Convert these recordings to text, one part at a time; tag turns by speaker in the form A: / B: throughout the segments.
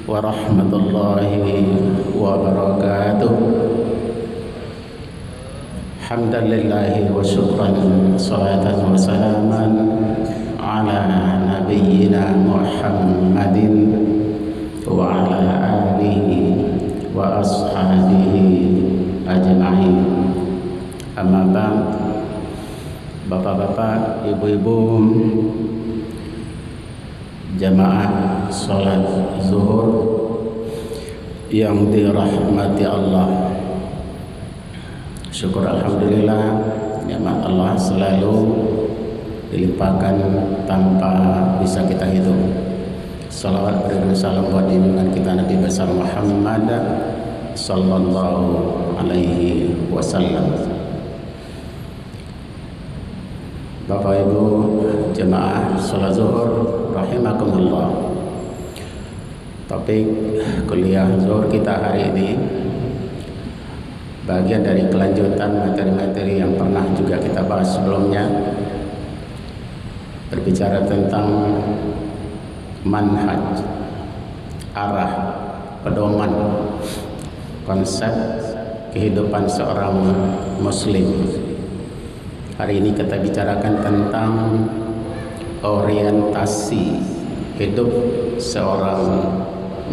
A: warahmatullahi wabarakatuh. Hamdalillahi wa syukran, salatan wa salaman ala nabiyyina Muhammadin wa ala alihi wa ashabihi ajma'in. Amma ba'd. Bapak-bapak, ibu-ibu, jamaah salat zuhur yang dirahmati Allah, syukur alhamdulillah, nikmat Allah selalu dilimpahkan tanpa bisa kita hitung. Salawat beriring salam buat junjungan kita Nabi besar Muhammad sallallahu alaihi wasallam. Bapak Ibu jemaah salat zuhur rahimakumullah. Topik kuliah zuhur kita hari ini bagian dari kelanjutan materi-materi yang pernah juga kita bahas sebelumnya, berbicara tentang manhaj, arah, pedoman, konsep kehidupan seorang muslim. Hari ini kita bicarakan tentang orientasi hidup seorang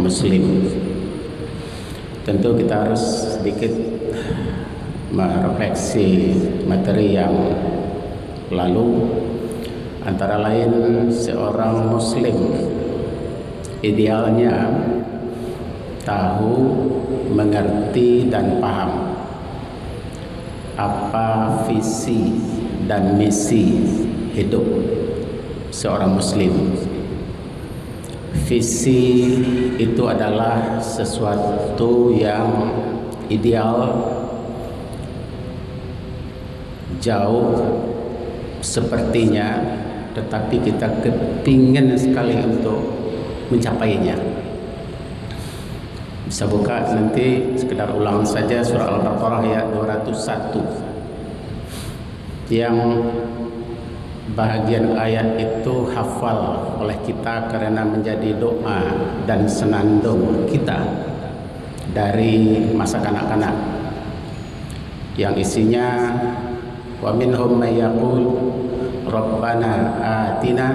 A: muslim. Tentu kita harus sedikit merefleksi materi yang lalu. Antara lain, seorang muslim idealnya tahu, mengerti dan paham apa visi dan misi hidup seorang muslim. Visi itu adalah sesuatu yang ideal, jauh sepertinya, tetapi kita kepingin sekali untuk mencapainya. Bisa buka nanti, sekedar ulang saja surah Al-Baqarah ayat 201 yang bahagian ayat itu hafal oleh kita karena menjadi doa dan senandung kita dari masa kanak-kanak, yang isinya wa minhum may yaqul rabbana atina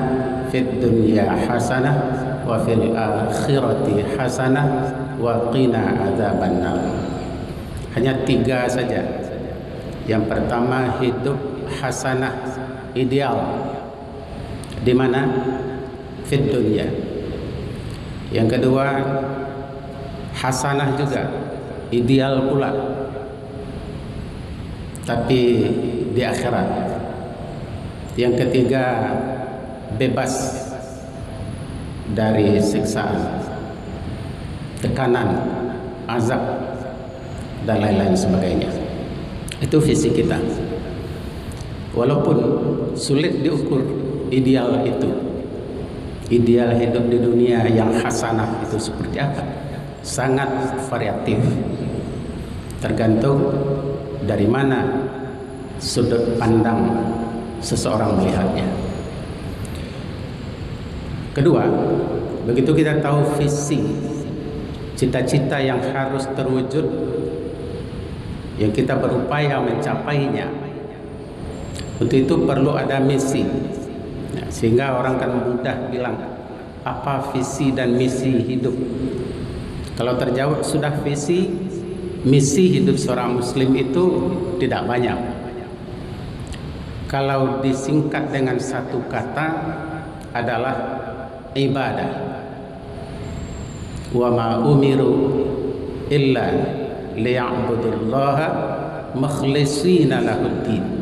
A: fid dunya hasanah wa fil akhirati hasanah wa qina adzabannar. Hanya 3 saja. Yang pertama, hidup hasanah, ideal. Di mana? Fid dunya. Yang kedua, hasanah juga, ideal pula, tapi di akhirat. Yang ketiga, bebas dari siksaan, tekanan, azab dan lain-lain sebagainya. Itu visi kita. Walaupun sulit diukur ideal itu, ideal hidup di dunia yang hasanah itu seperti apa, sangat variatif, tergantung dari mana sudut pandang seseorang melihatnya. Kedua, begitu kita tahu visi, cita-cita yang harus terwujud, yang kita berupaya mencapainya, untuk itu perlu ada misi. Sehingga orang kan mudah bilang, apa visi dan misi hidup? Kalau terjawab sudah visi, misi hidup seorang muslim itu tidak banyak. Kalau disingkat dengan satu kata adalah ibadah. Wa ma umiru illa liya'budullaha mukhlishina lahuddin.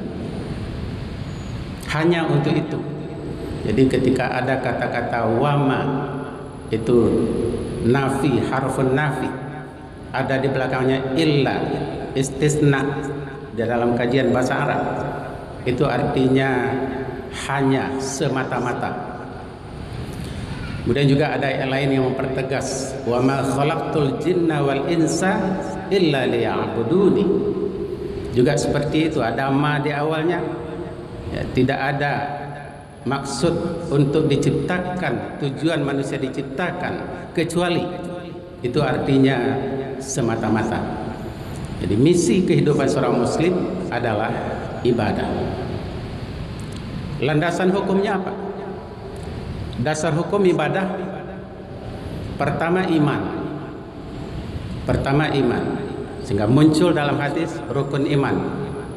A: Hanya untuk itu. Jadi ketika ada kata-kata wama, itu nafi, harfun nafi, ada di belakangnya illa, istisna di dalam kajian bahasa Arab, itu artinya hanya, semata-mata. Kemudian juga ada yang lain yang mempertegas, wa ma khalaqtul jinna wal insa illa liya'buduni. Juga seperti itu, ada ma di awalnya, ya, tidak ada maksud untuk diciptakan, tujuan manusia diciptakan, kecuali itu artinya semata-mata. Jadi misi kehidupan seorang muslim adalah ibadah. Landasan hukumnya apa? Dasar hukum ibadah pertama iman. Sehingga muncul dalam hadis rukun iman.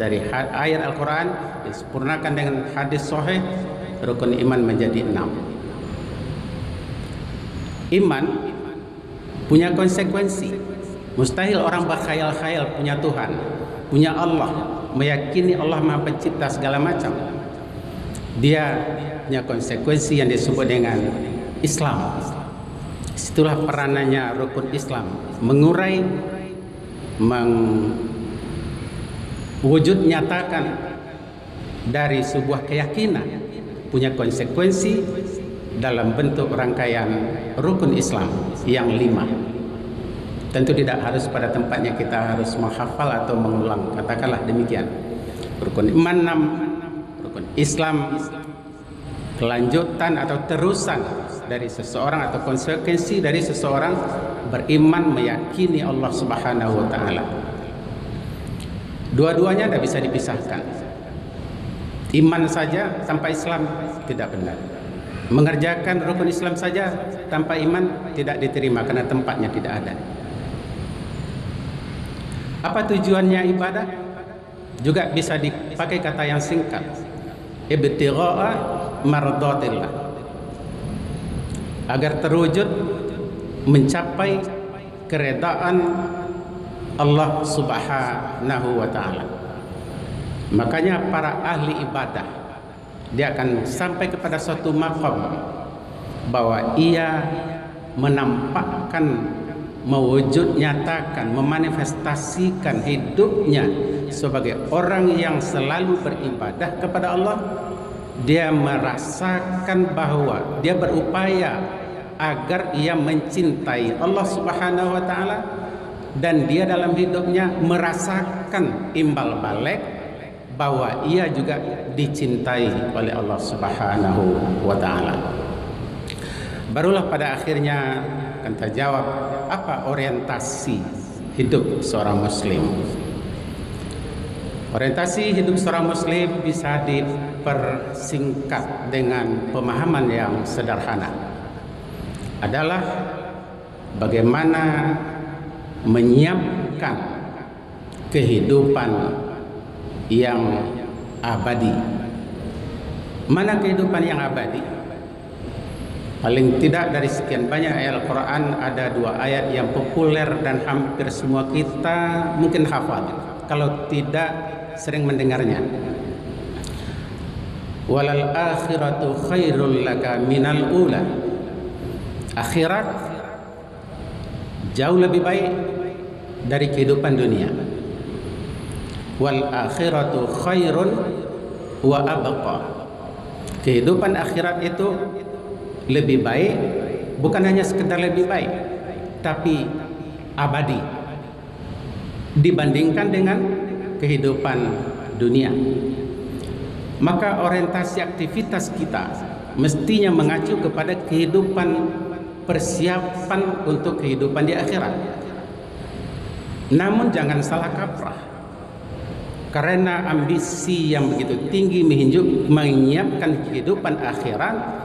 A: Dari ayat Al-Quran disempurnakan dengan hadis sahih, rukun iman menjadi 6. Iman punya konsekuensi. Mustahil orang berkhayal-khayal punya Tuhan, punya Allah, meyakini Allah Maha Pencipta segala macam. Dia punya konsekuensi yang disebut dengan Islam. Itulah peranannya rukun Islam, mengurai, wujud nyatakan dari sebuah keyakinan, punya konsekuensi dalam bentuk rangkaian rukun Islam yang 5. Tentu tidak harus pada tempatnya kita harus menghafal atau mengulang, katakanlah demikian. Rukun iman 6, rukun Islam kelanjutan atau terusan dari seseorang atau konsekuensi dari seseorang beriman, meyakini Allah Subhanahu wa taala. Dua-duanya tidak bisa dipisahkan. Iman saja tanpa Islam tidak benar. Mengerjakan rukun Islam saja tanpa iman tidak diterima karena tempatnya tidak ada. Apa tujuannya ibadah? Juga bisa dipakai kata yang singkat. Ibtigha'a mardatillah. Agar terwujud mencapai keredaan Allah Subhanahu wa taala. Makanya para ahli ibadah dia akan sampai kepada suatu maqam bahwa ia menampakkan, mewujud nyatakan, memanifestasikan hidupnya sebagai orang yang selalu beribadah kepada Allah. Dia merasakan bahwa dia berupaya agar ia mencintai Allah Subhanahu wa taala, dan dia dalam hidupnya merasakan imbal balik bahwa ia juga dicintai oleh Allah Subhanahu wa taala. Barulah pada akhirnya akan terjawab apa orientasi hidup seorang muslim. Orientasi hidup seorang muslim bisa dipersingkat dengan pemahaman yang sederhana. Adalah bagaimana menyiapkan kehidupan yang abadi. Mana kehidupan yang abadi? Paling tidak dari sekian banyak ayat Al-Quran ada 2 ayat yang populer dan hampir semua kita mungkin hafal, kalau tidak sering mendengarnya. Walal akhiratu khairul laka minal ula. Akhirat jauh lebih baik dari kehidupan dunia. Wal akhiratu khairun wa abqa. Kehidupan akhirat itu lebih baik, bukan hanya sekedar lebih baik, tapi abadi dibandingkan dengan kehidupan dunia. Maka orientasi aktivitas kita mestinya mengacu kepada kehidupan, persiapan untuk kehidupan di akhirat. Namun jangan salah kaprah, karena ambisi yang begitu tinggi menyiapkan kehidupan akhirat,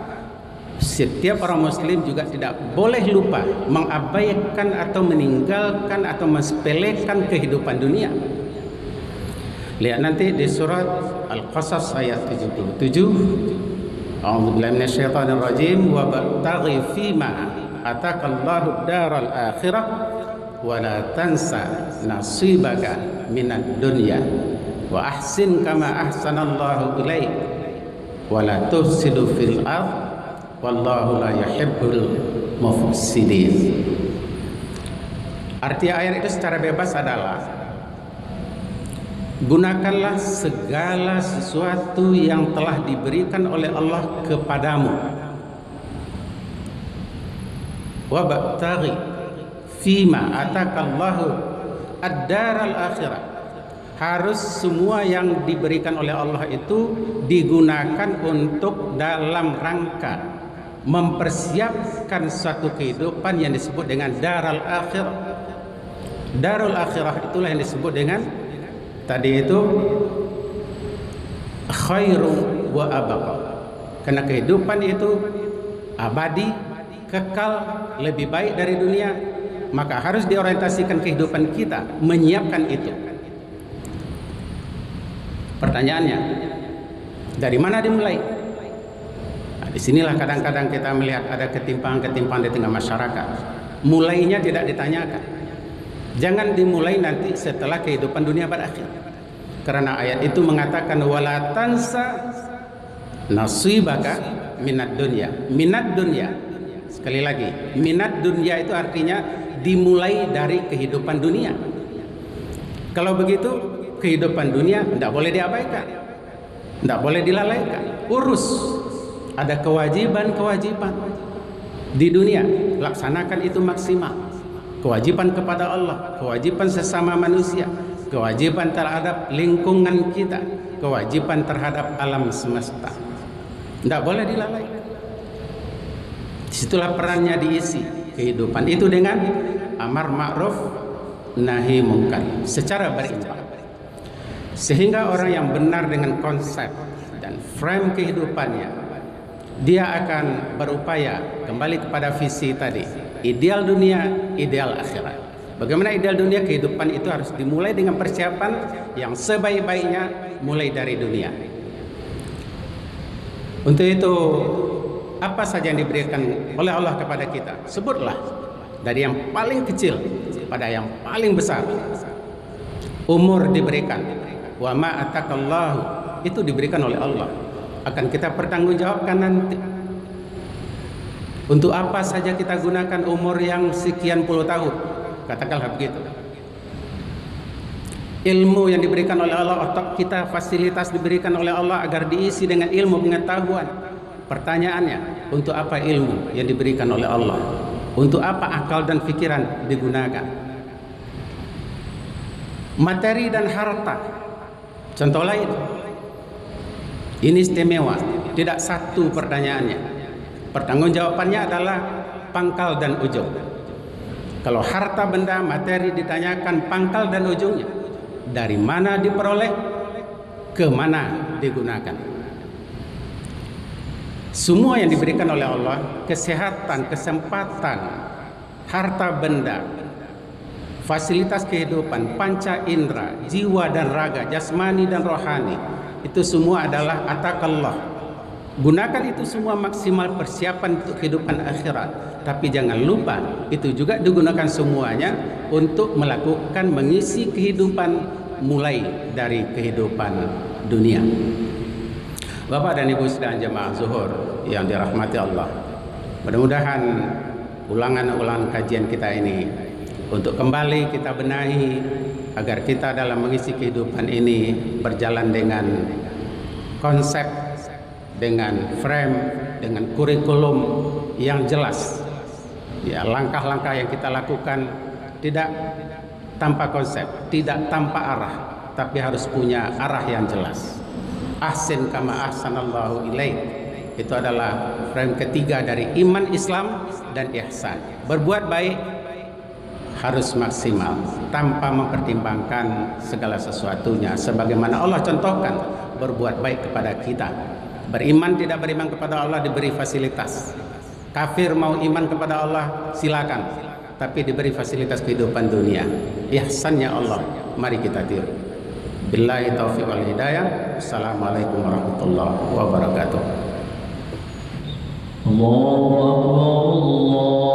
A: setiap orang muslim juga tidak boleh lupa mengabaikan atau meninggalkan atau mensepelekan kehidupan dunia. Lihat nanti di surat Al-Qasas ayat 77. A'udzubillahi minasyaitonir rajim wa baghi fima atakallahu daral akhirah wa la tansa nasibaka minad dunya wa ahsin kama ahsanallahu ilaik wa la tufsidu fil ardh wallahu la yuhibbul mufsidin. Arti ayat itu secara bebas adalah gunakanlah segala sesuatu yang telah diberikan oleh Allah kepadamu. Wabtaghi fima atakallahu ad-daral akhirah. harus semua yang diberikan oleh Allah itu digunakan untuk dalam rangka mempersiapkan suatu kehidupan yang disebut dengan darul akhirah. Darul akhirah itulah yang disebut dengan tadi itu khairu wa abqa. Karena kehidupan itu abadi, kekal, lebih baik dari dunia, maka harus diorientasikan kehidupan kita menyiapkan itu. Pertanyaannya, dari mana dimulai? Nah, disinilah kadang-kadang kita melihat ada ketimpangan-ketimpangan di tengah masyarakat. Mulainya tidak ditanyakan. Jangan dimulai nanti setelah kehidupan dunia berakhir. Karena ayat itu mengatakan wala tansa nasibaka minad dunya. Minad dunya. Sekali lagi, minad dunya itu artinya dimulai dari kehidupan dunia. Kalau begitu, kehidupan dunia tidak boleh diabaikan, tidak boleh dilalaikan. Urus, ada kewajiban-kewajiban di dunia, laksanakan itu maksimal. Kewajiban kepada Allah, kewajiban sesama manusia, kewajiban terhadap lingkungan kita, kewajiban terhadap alam semesta, tidak boleh dilalaikan. Disitulah perannya diisi kehidupan itu dengan amar ma'ruf nahi mungkar secara berimbang, sehingga orang yang benar dengan konsep dan frame kehidupannya, dia akan berupaya kembali kepada visi tadi, ideal dunia, ideal akhirat. Bagaimana ideal dunia? Kehidupan itu harus dimulai dengan persiapan yang sebaik-baiknya mulai dari dunia. Untuk itu, apa saja yang diberikan oleh Allah kepada kita? Sebutlah dari yang paling kecil pada yang paling besar. Umur diberikan, wa ma atakallahu, itu diberikan oleh Allah, akan kita pertanggungjawabkan nanti. Untuk apa saja kita gunakan umur yang sekian puluh tahun, katakanlah begitu. Ilmu yang diberikan oleh Allah, otak kita, fasilitas diberikan oleh Allah agar diisi dengan ilmu pengetahuan. Pertanyaannya, untuk apa ilmu yang diberikan oleh Allah? Untuk apa akal dan pikiran digunakan? Materi dan harta, contoh lain. Ini istimewa, tidak satu pertanyaannya. Pertanggungjawabannya adalah pangkal dan ujung. Kalau harta benda materi ditanyakan pangkal dan ujungnya, dari mana diperoleh, ke mana digunakan. Semua yang diberikan oleh Allah, kesehatan, kesempatan, harta benda, fasilitas kehidupan, panca indera, jiwa dan raga, jasmani dan rohani, itu semua adalah atakallah. Gunakan itu semua maksimal persiapan untuk kehidupan akhirat. Tapi jangan lupa, itu juga digunakan semuanya untuk melakukan mengisi kehidupan mulai dari kehidupan dunia. Bapak dan Ibu sedang jemaah zuhur yang dirahmati Allah, mudah-mudahan ulangan-ulangan kajian kita ini untuk kembali kita benahi agar kita dalam mengisi kehidupan ini berjalan dengan konsep, dengan frame, dengan kurikulum yang jelas. Ya, langkah-langkah yang kita lakukan tidak tanpa konsep, tidak tanpa arah, tapi harus punya arah yang jelas. Ahsin kama ahsanallahu ilaik, itu adalah frame ketiga dari iman, Islam, dan ihsan. Berbuat baik harus maksimal tanpa mempertimbangkan segala sesuatunya, sebagaimana Allah contohkan berbuat baik kepada kita. Beriman tidak beriman kepada Allah diberi fasilitas. Kafir mau iman kepada Allah silakan, tapi diberi fasilitas kehidupan dunia. Ihsannya Allah mari kita tiru. Billahi taufiq wal hidayah. Assalamualaikum warahmatullahi wabarakatuh.
B: Allahu Akbar, Allah